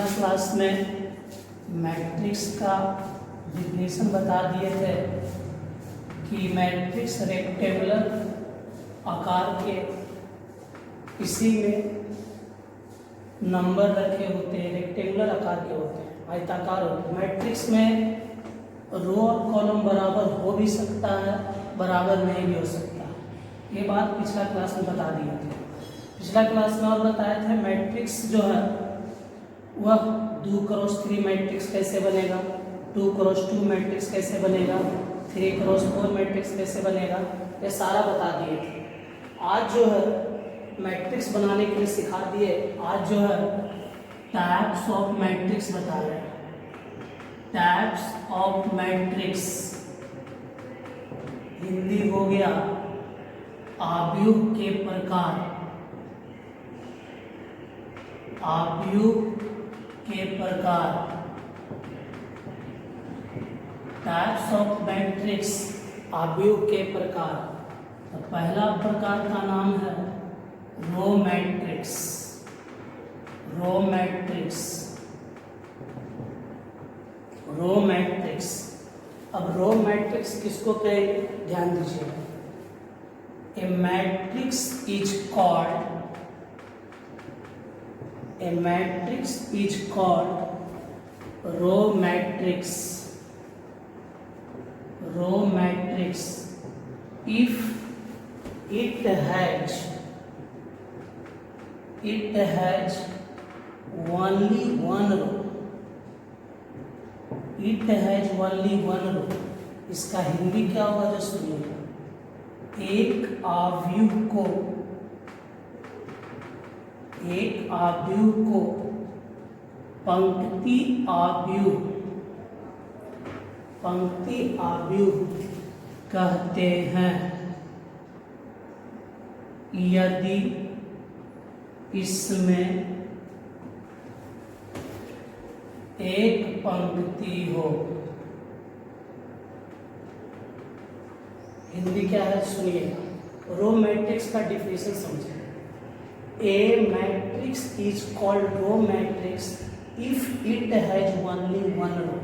पिछला क्लास में मैट्रिक्स का डिफिनेशन बता दिए थे कि मैट्रिक्स रेक्टेंगुलर आकार के इसी में नंबर रखे होते हैं, रेक्टेंगुलर आकार के होते हैं, आयताकार होते हैं। मैट्रिक्स में रो और कॉलम बराबर हो भी सकता है, बराबर नहीं भी हो सकता। ये बात पिछला क्लास में बता दिए थे। पिछला क्लास में और बताए थे मैट्रिक्स जो है वह 2x3 मैट्रिक्स कैसे बनेगा, 2x2 मैट्रिक्स कैसे बनेगा, 3x4 मैट्रिक्स कैसे बनेगा, ये सारा बता दिए थे। आज जो है मैट्रिक्स बनाने के लिए सिखा दिए। आज जो है टाइप्स ऑफ मैट्रिक्स बता रहे हैं। टाइप्स ऑफ मैट्रिक्स हिंदी हो गया आव्यूह के प्रकार, आव्यूह के प्रकार। टाइप्स ऑफ मैट्रिक्स आव्यूह के प्रकार। तो पहला प्रकार का नाम है row matrix. Row matrix, row matrix. अब रो मैट्रिक्स किसको कहेंगे, ध्यान दीजिए। A matrix is called, a matrix is called row matrix. Row matrix if it has only one row. It has only one row. इसका हिंदी क्या होगा जो सुनिए। एक आव्यूह को पंक्ति आव्यूह कहते हैं यदि इसमें एक पंक्ति हो। हिंदी क्या है सुनिए। रो मैट्रिक्स का डिफिनेशन समझिए। A matrix is called row matrix if it has only one row.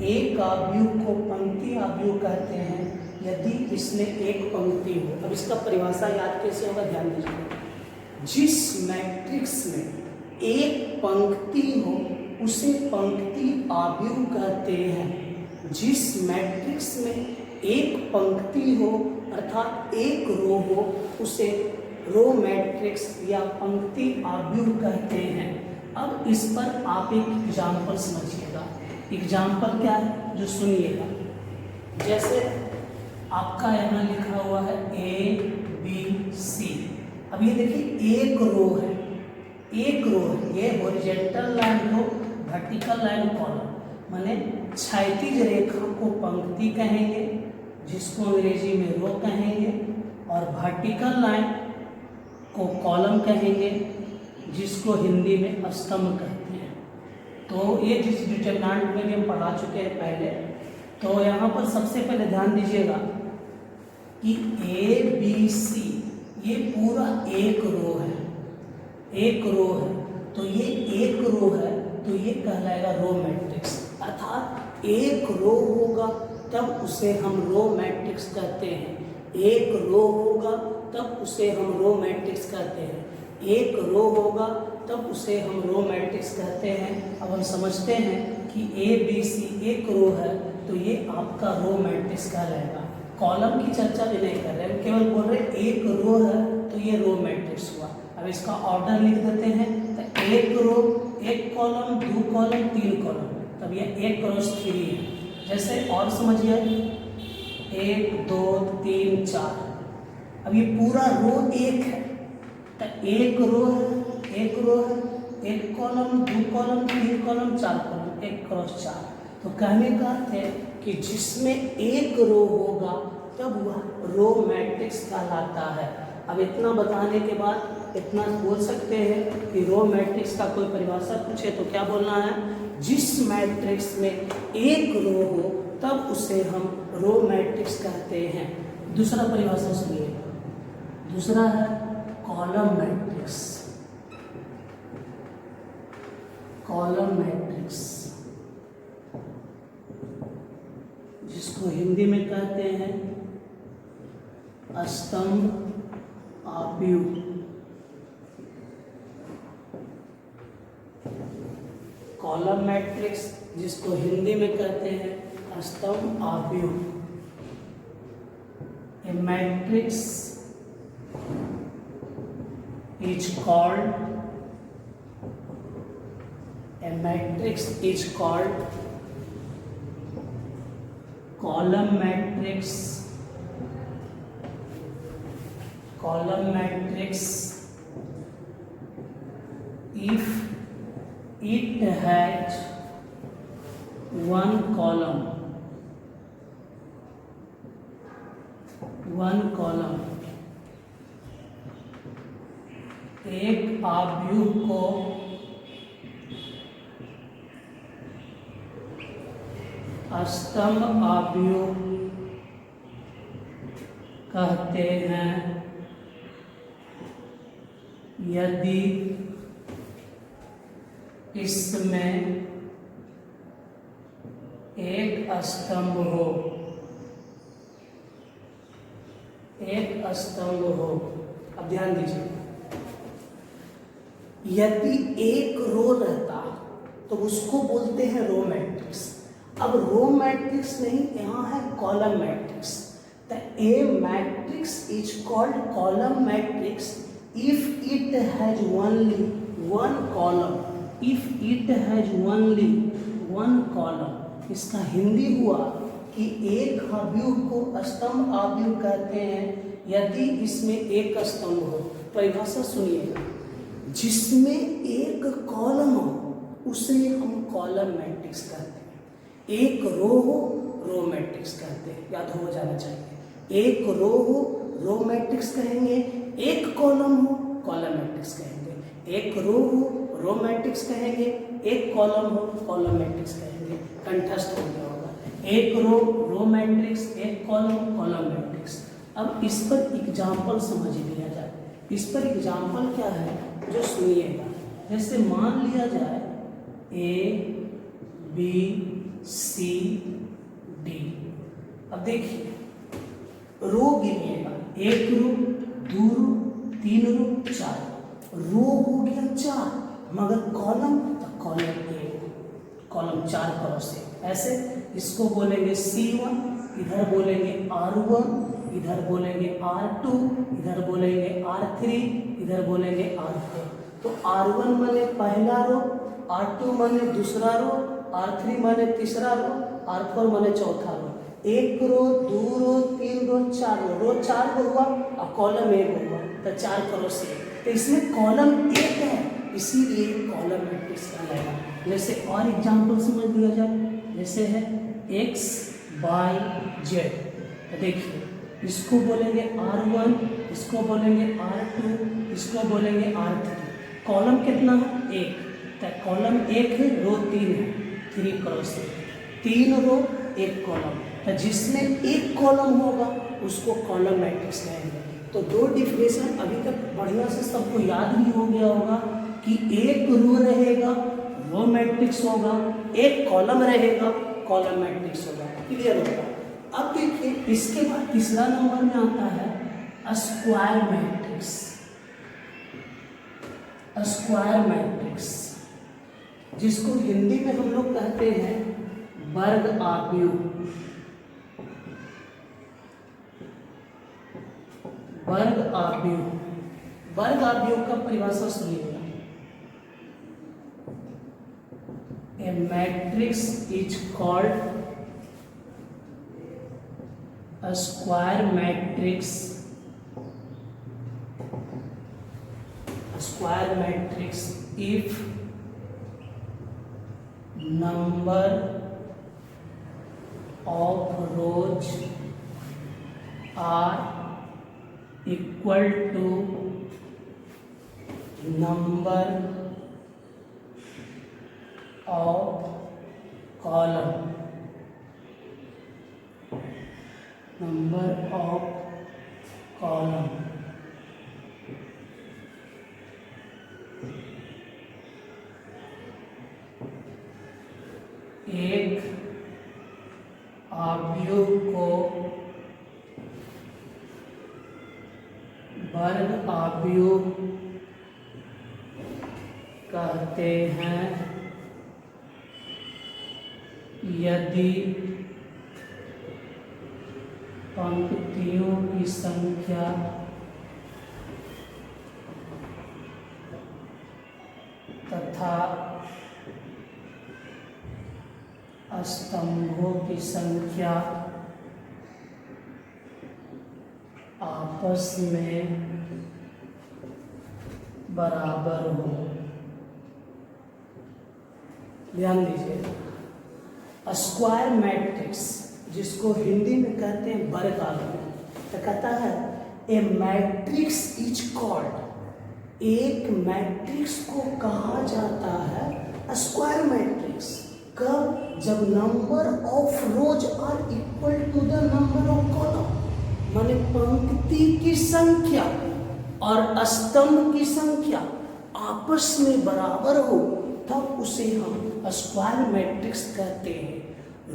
एक आव्यूह को पंक्ति आव्यूह कहते हैं यदि इसमें एक पंक्ति हो। अब इसका परिभाषा याद कैसे होगा, ध्यान दीजिए। जिस मैट्रिक्स में एक पंक्ति हो उसे पंक्ति आव्यूह कहते हैं। जिस मैट्रिक्स में एक पंक्ति हो अर्थात एक रो हो उसे रो मैट्रिक्स या पंक्ति आव्यूह कहते हैं। अब इस पर आप एक एग्जाम्पल समझिएगा। एग्जाम्पल क्या है जो सुनिएगा। जैसे आपका यहाँ लिखा हुआ है ABC। अब ये देखिए एक रो है, एक रो है। ये हॉरिजॉन्टल लाइन रो, वर्टिकल लाइन कॉलम। माने क्षैतिज रेखा को पंक्ति कहेंगे जिसको अंग्रेजी में रो कहेंगे, और वर्टिकल लाइन को कॉलम कहेंगे जिसको हिंदी में स्तंभ कहते हैं। तो ये जिस डिटरमिनेंट में भी हम पढ़ा चुके हैं पहले। तो यहाँ पर सबसे पहले ध्यान दीजिएगा कि ABC ये पूरा एक रो है, एक रो है। तो ये एक रो है तो ये कहलाएगा रो मैट्रिक्स। अर्थात एक रो होगा तब उसे हम रो मैट्रिक्स कहते हैं। एक रो होगा तब उसे हम रो मैट्रिक्स कहते हैं। एक रो होगा तब उसे हम रो मैट्रिक्स कहते हैं। अब हम समझते हैं कि ABC एक रो है तो ये आपका रो मैट्रिक्स कहलाएगा। कॉलम की चर्चा भी नहीं कर रहे हैं, केवल बोल रहे एक रो है तो ये रो मैट्रिक्स हुआ। अब इसका ऑर्डर लिख देते हैं। तो एक रो, एक कॉलम, दो कॉलम, तीन कॉलम, तब ये 1x3 है। जैसे और समझिए 1 2 3 4। अब ये पूरा रो एक है तो एक रो है, एक रो है, एक कॉलम, दो कॉलम, तीन कॉलम, चार कॉलम, 1x4। तो कहने का अर्थ है कि जिसमें एक रो होगा तब वह रो मैट्रिक्स कहलाता है। अब इतना बताने के बाद इतना बोल सकते हैं कि रो मैट्रिक्स का कोई परिभाषा पूछे तो क्या बोलना है, जिस मैट्रिक्स में एक रो हो तब उसे हम रो मैट्रिक्स कहते हैं। दूसरा परिभाषा सुनिए। दूसरा है कॉलम मैट्रिक्स। कॉलम मैट्रिक्स, जिसको हिंदी में कहते हैं स्तंभ आव्यूह। कॉलम मैट्रिक्स जिसको हिंदी में कहते हैं स्तंभ आव्यूह। ए matrix is called column matrix if it has one column एक आव्यूह को स्तंभ आव्यूह कहते हैं यदि इसमें एक स्तंभ हो। अब ध्यान दीजिए, यदि एक रो रहता तो उसको बोलते हैं रो मैट्रिक्स। अब रो मैट्रिक्स नहीं, यहाँ है column matrix. The A matrix is called column matrix if it has only one column. इसका हिंदी हुआ कि एक आव्यूह को स्तंभ आव्यूह कहते हैं यदि इसमें एक स्तंभ हो। परिभाषा सुनिएगा, जिसमें एक कॉलम हो उसे हम कॉलम मैट्रिक्स कहते हैं। एक रो हो, रो मैट्रिक्स कहते हैं, याद हो जाना चाहिए। एक रो हो, रो मैट्रिक्स कहेंगे। एक कॉलम हो, कॉलम मैट्रिक्स कहेंगे। एक रो हो, रो मैट्रिक्स कहेंगे। एक कॉलम हो, कॉलम मैट्रिक्स कहेंगे। कंठस्थ हो गया होगा। एक रो मैट्रिक्स, एक कॉलम, कॉलम मैट्रिक्स। अब इस पर एग्जाम्पल समझ लिया जाए। इस पर एग्जाम्पल क्या है जो सुनिएगा। जैसे मान लिया जाए A B C D। अब देखिए, रो गिनिएगा, एक रो, दो रो, तीन रो, चार। रो हो गया 4, मगर कॉलम तो कॉलम एक, कॉलम 4 करो से। ऐसे इसको बोलेंगे C1, इधर बोलेंगे R1, इधर बोलेंगे R2, इधर बोलेंगे R3, इधर बोलेंगे R4। तो R1 माने पहला रो, R2 माने दूसरा रो, R3 माने तीसरा रो, R4 माने चौथा रो। एक रो, दो रो, तीन रो, चार रो। रो 4 को हुआ और कॉलम 1 हुआ, तो 4 करो से। तो इसमें कॉलम 1 है, इसीलिए कॉलम मैट्रिक्स कहलाएगा। जैसे और एग्जाम्पल समझ लिया जाए, जैसे है X Y Z। तो देखिए, इसको बोलेंगे R1, इसको बोलेंगे R2, इसको बोलेंगे R3। कॉलम कितना है? 1। तो कॉलम 1 है, रो 3 है, 3 करो से। 3 रो, 1 कॉलम। तो जिसमें एक कॉलम होगा उसको कॉलम मैट्रिक्स कहेंगे। तो 2 डिफिनेशन अभी तक बढ़िया से सबको याद भी हो गया होगा कि एक रो रहेगा, रो मैट्रिक्स होगा। एक कॉलम रहेगा, कॉलम मैट्रिक्स होगा। क्लियर होगा? अब देखिए, इसके बाद तीसरा नंबर में आता है स्क्वायर मैट्रिक्स। स्क्वायर मैट्रिक्स जिसको हिंदी में हम लोग कहते हैं वर्ग आव्यूह। वर्ग आव्यूह का परिभाषा सुनिएगा। A matrix is called a square matrix if number of rows are equal to number of column। number of column। एक अवयव को वर्ग अवयव कहते हैं यदि पंक्तियों की संख्या तथा स्तंभों की संख्या आपस में बराबर हो। ध्यान दीजिए, स्क्वायर मैट्रिक्स जिसको हिंदी में कहते हैं वर्ग अवयव, तो कहता है ए मैट्रिक्स इज कॉल्ड, एक मैट्रिक्स को कहा जाता है स्क्वायर मैट्रिक्स। कब? जब number of rows are equal to the number of column, माने पंक्ति की संख्या और स्तंभ की संख्या आपस में बराबर हो, तब उसे हम स्क्वायर मैट्रिक्स कहते हैं।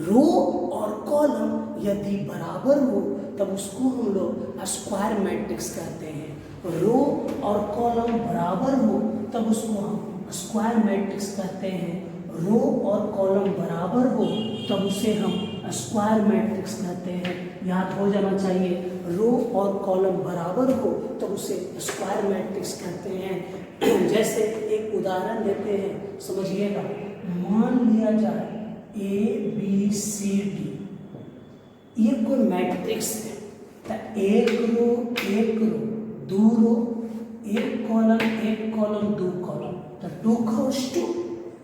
रो और कॉलम यदि बराबर हो तब उसको हम लोग स्क्वायर मैट्रिक्स कहते हैं। रो और कॉलम बराबर हो तब उसको हम स्क्वायर मैट्रिक्स कहते हैं। रो और कॉलम बराबर हो तब उसे हम स्क्वायर मैट्रिक्स कहते हैं। याद हो जाना चाहिए, रो और कॉलम बराबर हो तब उसे स्क्वायर मैट्रिक्स कहते हैं। जैसे एक उदाहरण देते हैं, समझिएगा। मान लिया जाए ABCD, ये कोई मैट्रिक्स है, तो एक रो, दो रो, एक कॉलम, दो कॉलम, तो 2 क्रॉस 2,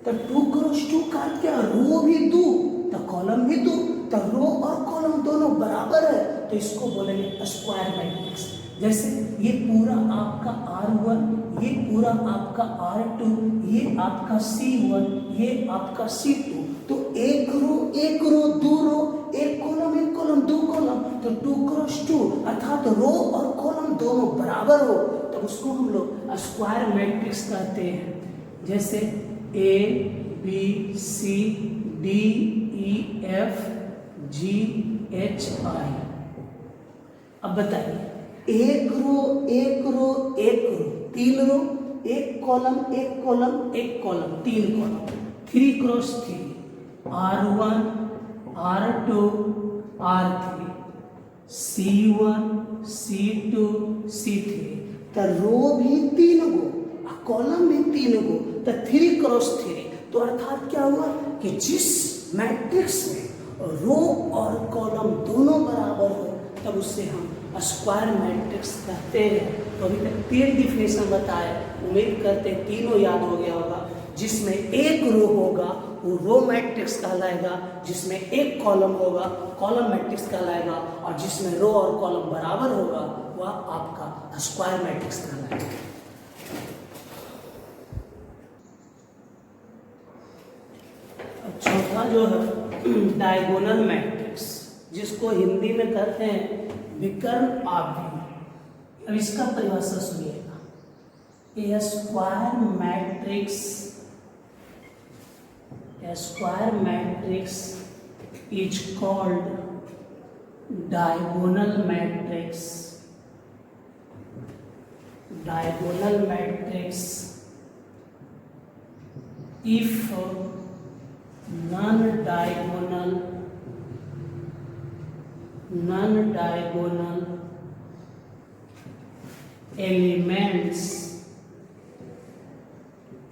तो 2 क्रॉस 2 का क्या? रो भी 2 तो कॉलम भी 2, तो रो और कॉलम दोनों बराबर है, तो इसको बोलेंगे स्क्वायर मैट्रिक्स। जैसे ये पूरा आपका R1, ये पूरा आपका R2, ये आपका C1, ये आपका C2, तो एक रो, दो रो, एक कॉलम, दो कॉलम, तो 2 क्रॉस 2, अर्थात रो और कॉलम दोनों बराबर हो तो उसको हम लोग स्क्वायर मैट्रिक्स कहते हैं। जैसे ABCDEFGHI। अब बताइए, एक रो, तीन रो, एक कॉलम, तीन column, 3 cross 3, R1, R2, R3, C1, C2, C3, तो रो भी 3 गो, कॉलम भी 3 गो, तो 3 क्रॉस 3, तो अर्थात क्या हुआ कि जिस मैट्रिक्स में रो और कॉलम दोनों बराबर हो तब उससे हम स्क्वायर मैट्रिक्स कहते हैं। तो अभी तक 3 डिफिनेशन बताए, उम्मीद करते हैं तीनों याद हो गया होगा। जिसमें एक रो होगा वो रो मैट्रिक्स कहलाएगा, जिसमें एक कॉलम होगा कॉलम मैट्रिक्स कहलाएगा, और जिसमें रो और कॉलम बराबर होगा वह आपका स्क्वायर मैट्रिक्स कहलाएगा। चौथा जो है डायगोनल मैट्रिक्स, जिसको हिंदी में कहते हैं विकर्ण अवयव। अब इसका परिभाषा सुनिएगा। A square matrix is called diagonal matrix. Diagonal matrix if non-diagonal elements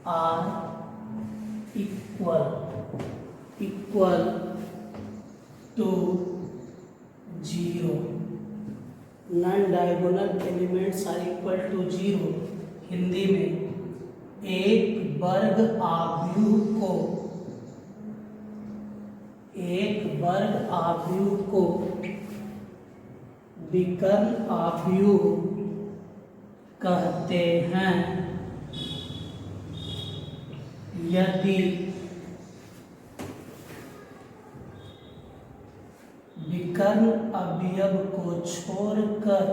are equal to 0. Non-diagonal elements are equal to 0। Hindi में एक वर्ग अवयव को विकर्ण अवयव कहते हैं यदि विकर्ण अवयव को छोड़कर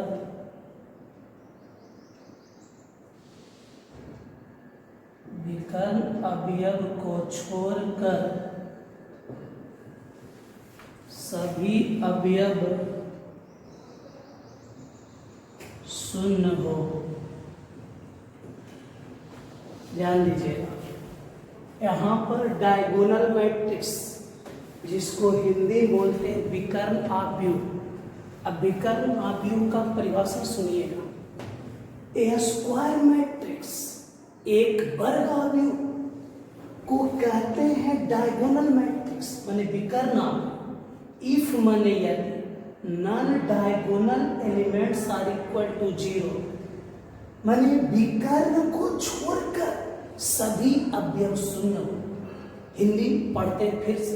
सभी अवयव शून्य हो। ध्यान दीजिएगा, यहाँ पर डायगोनल मैट्रिक्स, जिसको हिंदी बोलते हैं विकर्ण आव्यूह। अब विकर्ण आव्यूह का परिभाषा सुनिएगा। ए स्क्वायर मैट्रिक्स, एक वर्ग आव्यूह को कहते हैं डायगोनल मैट्रिक्स, माने विकर्ण आव्यूह। इफ माने यदि non diagonal elements are equal to 0, माने विकर्ण को छोड़कर सभी अवयव शून्य हो। हिंदी पढ़ते हैं फिर से।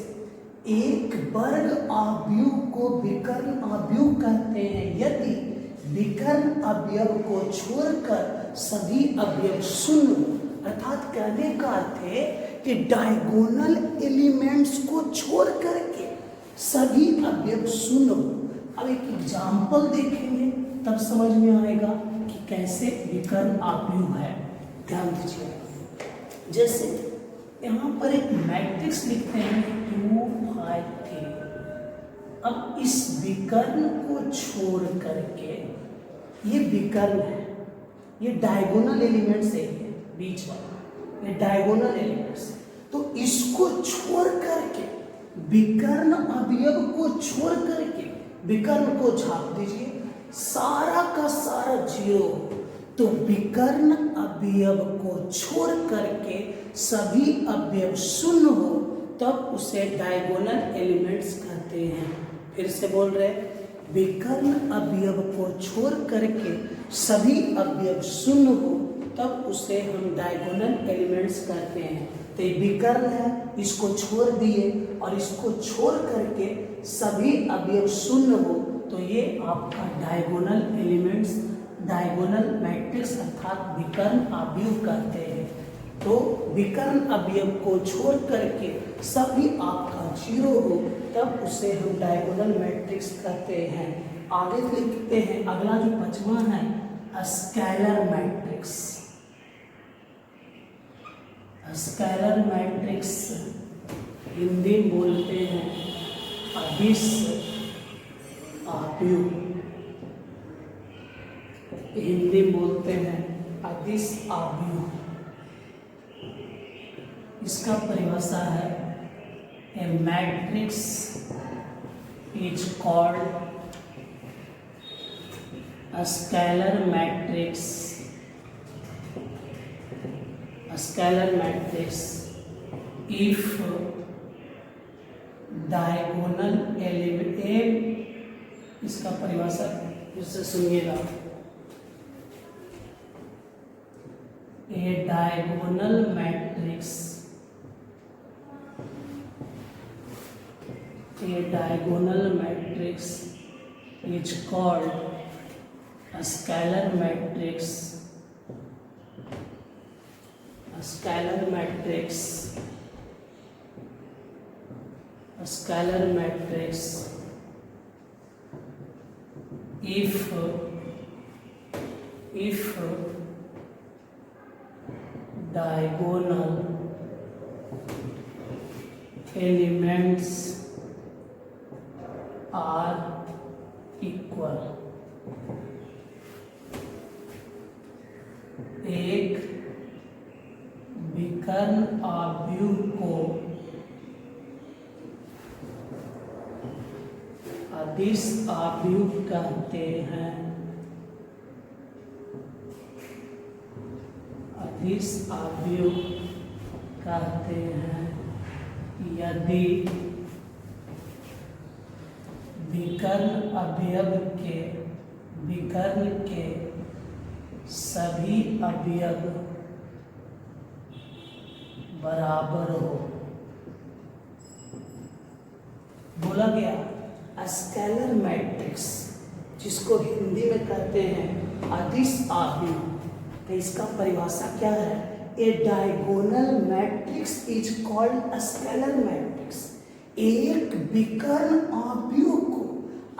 एक वर्ग आव्यूह को विकर्ण आव्यूह कहते हैं यदि विकर्ण अवयव को छोड़कर सभी अवयव शून्य हो। अर्थात कहने का अर्थ है कि डायगोनल एलिमेंट्स को छोड़ करके सभी अवयव शून्य हो। अब एक एग्जाम्पल देखेंगे तब समझ में आएगा कि कैसे विकर्ण आव्यूह है। ध्यान दीजिए, जैसे यहाँ पर एक मैट्रिक्स लिखते हैं 2 5 3। अब इस विकर्ण को छोड़ करके, ये विकर्ण है, ये डायगोनल एलिमेंट्स है, बीच वाला ये डायगोनल एलिमेंट्स है। तो इसको छोड़ करके, विकर्ण अवयव को छोड़ करके विकर्ण को छाप दीजिए, सारा का सारा 0। तो विकर्ण अवयव को छोड़ करके सभी अवयव शून्य हो, तब उसे डायगोनल एलिमेंट्स कहते हैं। फिर से बोल रहे, विकर्ण अवयव को छोड़ करके सभी अवयव शून्य हो, तब उसे हम डायगोनल एलिमेंट्स कहते हैं। तो ये विकर्ण है, इसको छोड़ दिए और इसको छोड़ करके सभी अवयव शून्य हो, तो ये आपका डायगोनल एलिमेंट्स, डायगोनल मैट्रिक्स अर्थात विकर्ण आव्यूह कहते हैं। तो विकर्ण अवयव को छोड़ करके सभी आपका 0 हो, तब उसे हम डायगोनल मैट्रिक्स कहते हैं। आगे लिखते हैं, अगला जो 5वां है scalar matrix. Scalar matrix Hindi बोलते हैं अदिश आव्यूह। हिंदी बोलते हैं अदिश आव्यूह। इसका परिभाषा है a matrix is called a scalar matrix if diagonal element, इसका परिभाषा फिर से सुनिएगा, a diagonal matrix is called a scalar matrix. A scalar matrix if diagonal elements are equal। एक विकर्ण आव्यूह को अदिश आव्यूह कहते हैं। अदिश आव्यूह कहते हैं यदि विकर्ण के सभी अवयव बराबर हो। बोला गया स्केलर मैट्रिक्स, जिसको हिंदी में कहते हैं अदिश आव्यूह। तो इसका परिभाषा क्या है? A diagonal matrix is called scalar matrix. एक विकर्ण आव्यूह को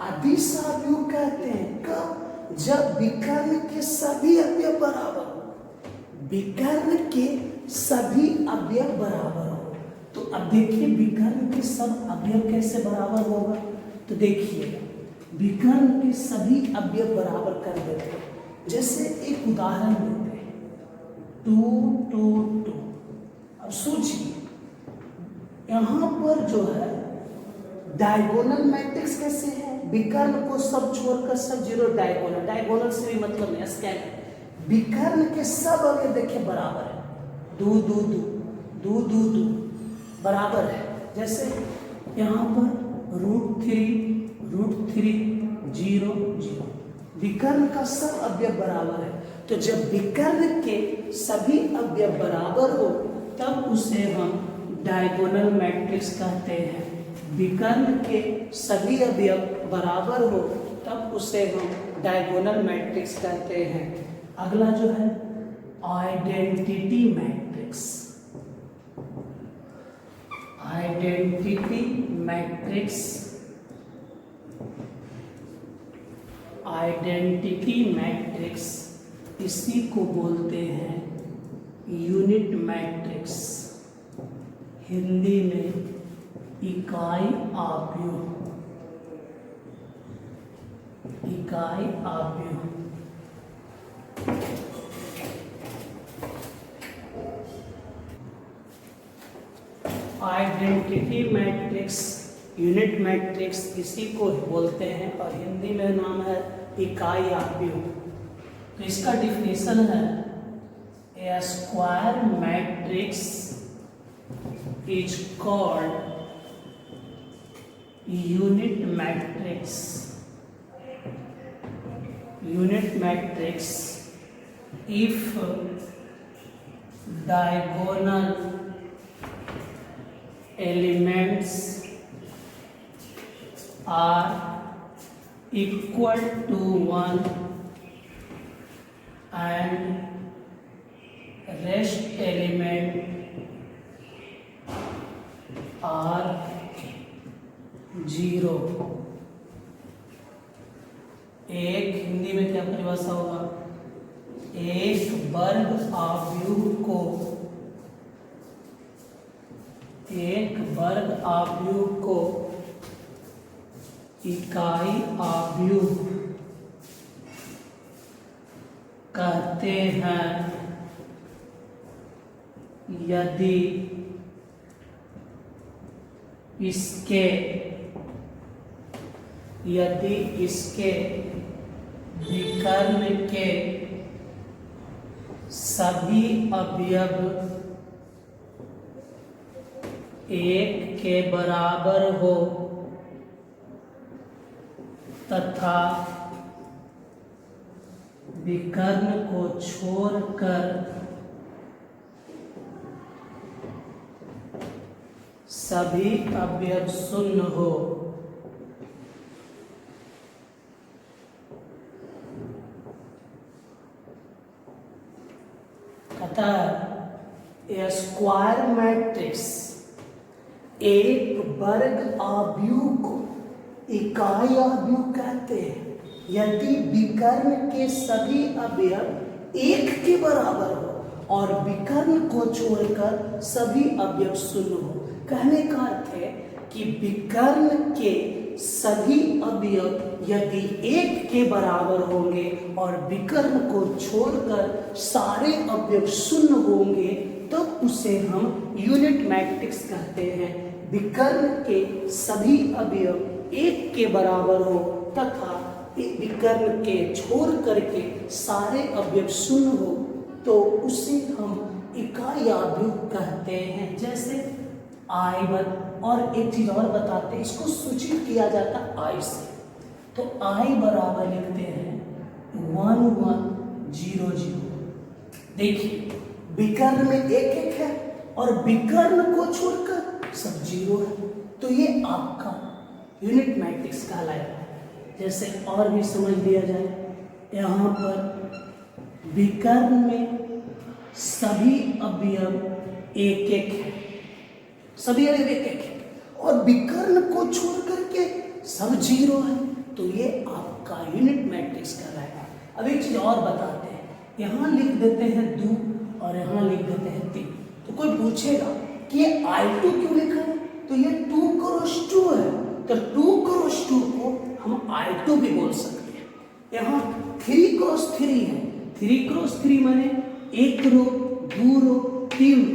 अदिश आव्यूह कहते हैं। कब? जब विकर्ण के सभी अवयव बराबर हो। विकर्ण के सभी अवयव बराबर हो। तो अब देखिए विकर्ण के सब अवयव कैसे बराबर होगा। तो देखिएगा विकर्ण के सभी अवयव बराबर कर देते हैं। जैसे एक उदाहरण देते हैं 2 2 2। अब सोचिए यहाँ पर जो है डायगोनल मैट्रिक्स कैसे है, विकर्ण को सब छोड़कर सब जीरो, डायगोनल, डायगोनल से भी मतलब नहीं, स्कैन है। विकर्ण के सब अवयव देखिए बराबर है, 2 2 2 2 2 2 बराबर है। जैसे यहाँ पर √3 0 0, विकर्ण का सब अवयव बराबर है। तो जब विकर्ण के सभी अवयव बराबर हो तब उसे हम डायगोनल मैट्रिक्स कहते हैं। विकर्ण के सभी अवयव बराबर हो तब उसे हम डायगोनल मैट्रिक्स कहते हैं। अगला जो है identity matrix. Identity matrix, identity matrix इसी को बोलते हैं यूनिट मैट्रिक्स, हिंदी में इकाई आव्यूह, इकाई आव्यूह। आइडेंटिटी मैट्रिक्स, यूनिट मैट्रिक्स इसी को बोलते हैं और हिंदी में नाम है इकाई आव्यूह। तो इसका डिफिनेशन है a square matrix is called unit matrix. Unit matrix if diagonal elements are equal to 1 and rest element are 0। एक हिंदी में क्या परिभाषा होगा, एक वर्ग आव्यूह को, एक वर्ग आव्यूह को इकाई आव्यूह कहते हैं यदि इसके विकर्ण के सभी अवयव एक के बराबर हो तथा विकर्ण को छोड़कर सभी अवयव शून्य हो। कहता है ए स्क्वायर मैट्रिक्स एक वर्ग आव्यूह को इकाई आव्यूह कहते हैं यदि विकर्ण के सभी अवयव एक के बराबर हो और विकर्ण को छोड़कर सभी अवयव शून्य हो। कहने का अर्थ है कि विकर्ण के सभी अवयव यदि एक के बराबर होंगे और विकर्ण को छोड़कर सारे अवयव शून्य होंगे तो उसे हम यूनिट मैट्रिक्स कहते हैं। विकर्ण के सभी अवयव एक के बराबर हो तथा विकर्ण के छोड़ करके सारे अवयव शून्य हो तो उसे हम इकाई आव्यूह कहते हैं। जैसे I1 और एक चीज और बताते हैं, इसको सूचित किया जाता I से। तो I बराबर लिखते हैं 1 1 0 0। देखिए विकर्ण में एक है और विकर्ण को छोड़कर सब 0 है तो ये आपका यूनिट मैट्रिक्स कहलाएगा। जैसे और भी समझ लिया जाए, यहाँ पर विकर्ण में सभी अवयव एक है, सभी अवयव एक है और विकर्ण को छोड़ करके सब 0 है तो ये आपका यूनिट मैट्रिक्स कहलाएगा। अब एक चीज और बताते हैं, यहाँ लिख देते हैं 2 और यहाँ लिख देते हैं 3। तो कोई पूछेगा कि ये I2 क्यों लिखा है, तो ये 2 × 2 है तो 2 क्रॉस 2 को हम I2 भी बोल सकते हैं। यहाँ 3 क्रॉस 3 है, 3 क्रॉस 3 माने 1 रो 2 रो 3 रो,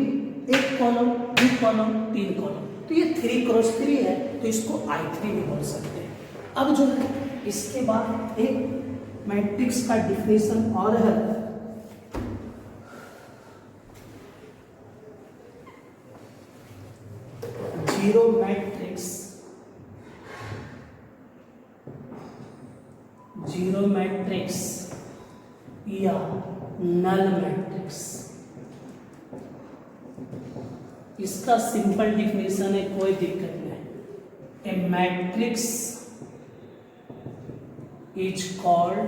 1 कॉलम 2 कॉलम 3 कॉलम, तो ये 3 क्रॉस 3 है, तो इसको I3 भी बोल सकते हैं। अब जो है इसके बाद एक मैट्रिक्स का डिफिनेशन और है, जीरो मैट्रिक्स, जीरो मैट्रिक्स या नल मैट्रिक्स। इसका सिंपल डिफिनेशन है, कोई दिक्कत नहीं। A matrix is called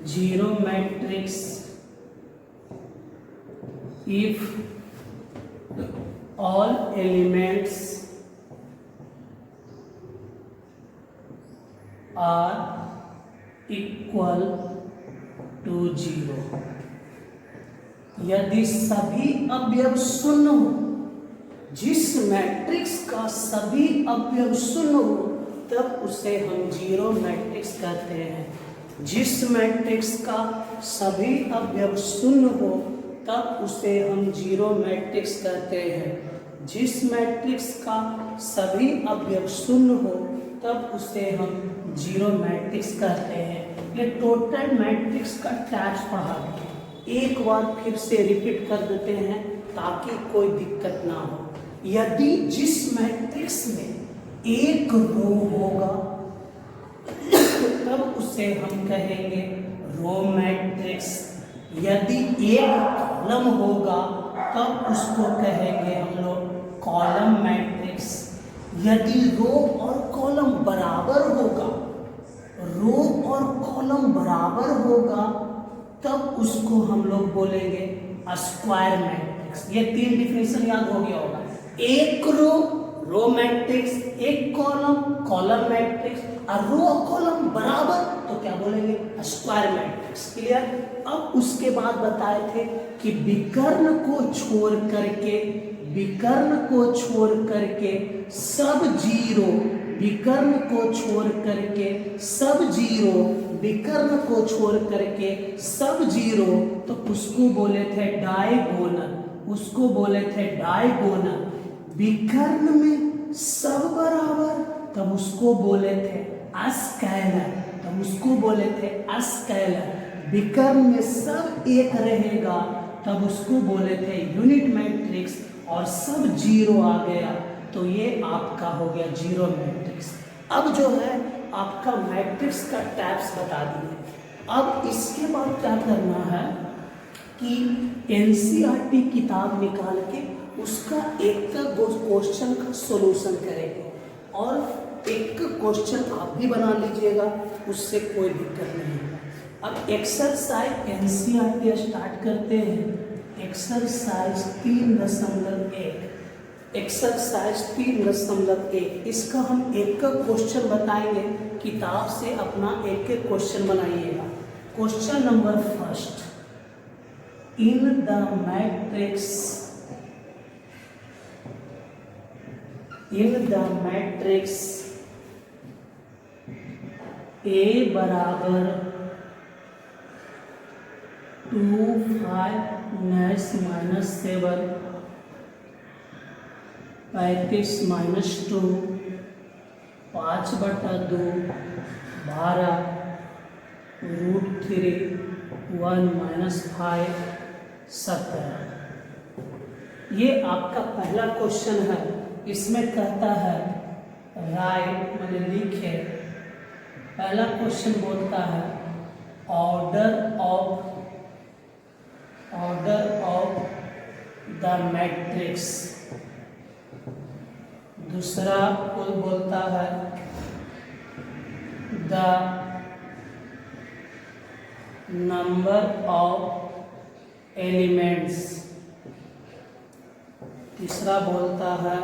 zero matrix if all elements are equal to 0। यदि सभी अवयव शून्य हो, जिस मैट्रिक्स का सभी अवयव शून्य हो, तब उसे हम जीरो मैट्रिक्स कहते हैं। जिस मैट्रिक्स का सभी अवयव शून्य हो, तब उसे हम जीरो मैट्रिक्स कहते हैं। जिस मैट्रिक्स का सभी अवयव शून्य हो, तब उसे हम जीरो मैट्रिक्स कहते हैं। ये टोटल मैट्रिक्स का टाइप्स पढ़ा है, एक बार फिर से रिपीट कर देते हैं ताकि कोई दिक्कत ना हो। यदि जिस मैट्रिक्स में एक रो होगा, तब उसे हम कहेंगे रो मैट्रिक्स। यदि एक कॉलम होगा, तब उसको कहेंगे हम लोग कॉलम मैट्रिक्स। यदि रो और कॉलम बराबर होगा, रो और कॉलम बराबर होगा, तब उसको हम लोग बोलेंगे स्क्वायर मैट्रिक्स। ये 3 डिफिनेशन याद हो गया होगा। एक रो मैट्रिक्स, एक कॉलम कॉलम मैट्रिक्स, और रो और कॉलम बराबर तो क्या बोलेंगे स्क्वायर मैट्रिक्स। क्लियर। अब उसके बाद बताए थे कि विकर्ण को छोड़ करके, विकर्ण को छोड़ करके सब जीरो, विकर्ण को छोड़ करके सब जीरो, विकर्ण को छोड़ करके सब जीरो, तो उसको बोले थे डायगोनल, उसको बोले थे डायगोनल। विकर्ण में सब बराबर, तब उसको बोले थे स्केलर, तब उसको बोले थे स्केलर। विकर्ण में सब एक रहेगा, तब उसको बोले थे यूनिट मैट्रिक्स, और सब जीरो आ गया तो ये आपका हो गया जीरो मैट्रिक्स। अब जो है आपका मैट्रिक्स का टाइप्स बता दिए। अब इसके बाद क्या करना है कि एनसीईआरटी किताब निकाल के उसका एक क्वेश्चन का सॉल्यूशन करेंगे, और एक क्वेश्चन आप भी बना लीजिएगा, उससे कोई दिक्कत नहीं है। अब एक्सरसाइज एनसीईआरटी स्टार्ट करते हैं। एक्सरसाइज 3.1, एक्सरसाइज 3.1, इसका हम एक क्वेश्चन बताएंगे। किताब से अपना एक क्वेश्चन बनाइएगा। Question number first, in the matrix, in the matrix A बराबर 2 5 9 -7 35 -2 5/2 12 √3 1 -5 17। ये आपका पहला क्वेश्चन है। इसमें कहता है राइट, मैंने लिखे, पहला क्वेश्चन बोलता है ऑर्डर ऑफ द मैट्रिक्स। दूसरा कोई बोलता है द नंबर ऑफ एलिमेंट्स। तीसरा बोलता है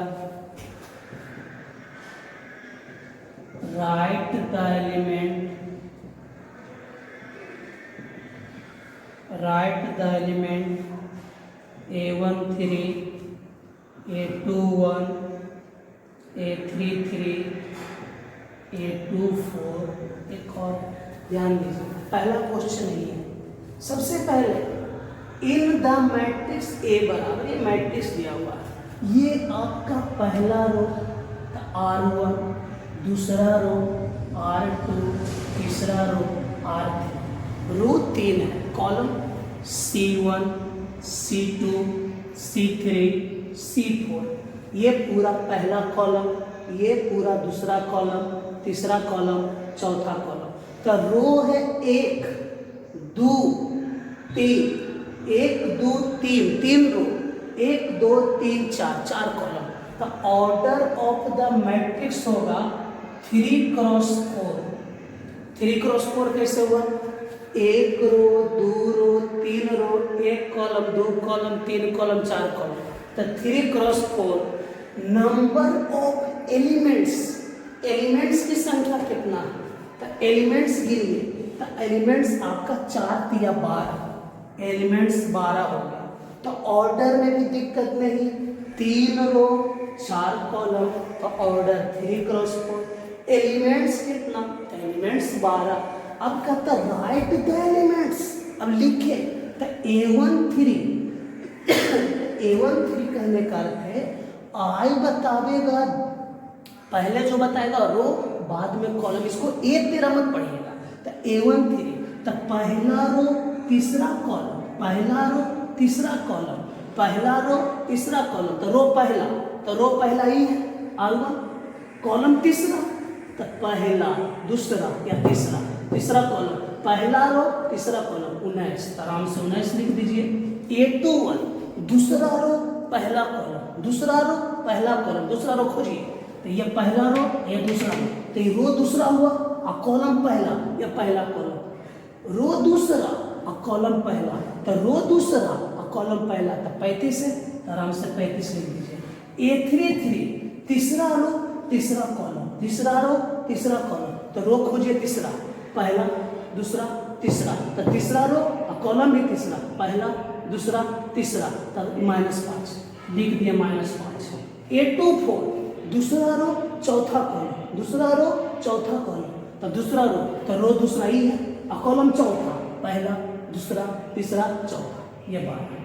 right the element A13 A21 A33 A24 एक और ध्यान दीजिए, पहला क्वेश्चन ये है। सबसे पहले इन द मैट्रिक्स ए बराबर, ये मैट्रिक्स दिया हुआ है, ये आपका पहला रो R1, दूसरा रो R2, तीसरा रो R3, रो 3 है, column C1 C2 C3 C4, ये पूरा पहला कॉलम, ये पूरा दूसरा कॉलम, तीसरा कॉलम, चौथा कॉलम। तो रो है 1 2 3, 1 2 3, 3 रो, 1 2 3 4, 4 कॉलम। तो ऑर्डर ऑफ द मैट्रिक्स होगा 3 क्रॉस 4। 3 क्रॉस 4 कैसे हुआ? 1 रो 2 रो 3 रो, 1 कॉलम 2 कॉलम 3 कॉलम 4 कॉलम। तो 3 cross 4। Number of elements, elements की संख्या कितना है? तो एलिमेंट्स गिनिए, तो एलिमेंट्स आपका 4 या 12, एलिमेंट्स 12 हो गया। तो ऑर्डर में भी दिक्कत नहीं, 3 रो 4 कॉलम, तो ऑर्डर 3 क्रॉस 4। एलिमेंट्स कितना? एलिमेंट्स 12। अब कहता राइट द एलिमेंट्स, अब लिखे तो A13 A13 कहने का अर्थ है आई बतावेगा, पहले जो बताएगा रो, बाद में कॉलम, इसको एक तेरा मत पढ़िएगा। तो A13, तो पहला रो तीसरा कॉलम, पहला रो तीसरा कॉलम, पहला रो तीसरा कॉलम, तो रो पहला, तो रो पहला ही है R1, कॉलम तीसरा, तो पहला दूसरा या तीसरा, तीसरा कॉलम, पहला रो तीसरा कॉलम 19, आराम से 19 लिख दीजिए। A21 दूसरा रो पहला कॉलम, दूसरा रो पहला कॉलम, दूसरा रो खोजिए, तो ये पहला रो ये दूसरा रो, तो ये रो दूसरा हुआ और कॉलम पहला, या पहला कॉलम, रो दूसरा और कॉलम पहला, तो रो दूसरा और कॉलम पहला, तो 35 है, तो आराम से 35 लिख दीजिए। A33 तीसरा रो तीसरा कॉलम, तीसरा रो तीसरा कॉलम, तो रो खोजिए तीसरा, पहला दूसरा तीसरा, तो तीसरा रो और कॉलम भी तीसरा, पहला दूसरा तीसरा, तो -5 लिख दिया, -5। A24 दूसरा रो चौथा कॉलम, दूसरा रो चौथा कॉलम, तो दूसरा रो, तो रो दूसरा ही है और कॉलम चौथा, पहला दूसरा तीसरा चौथा, ये बात।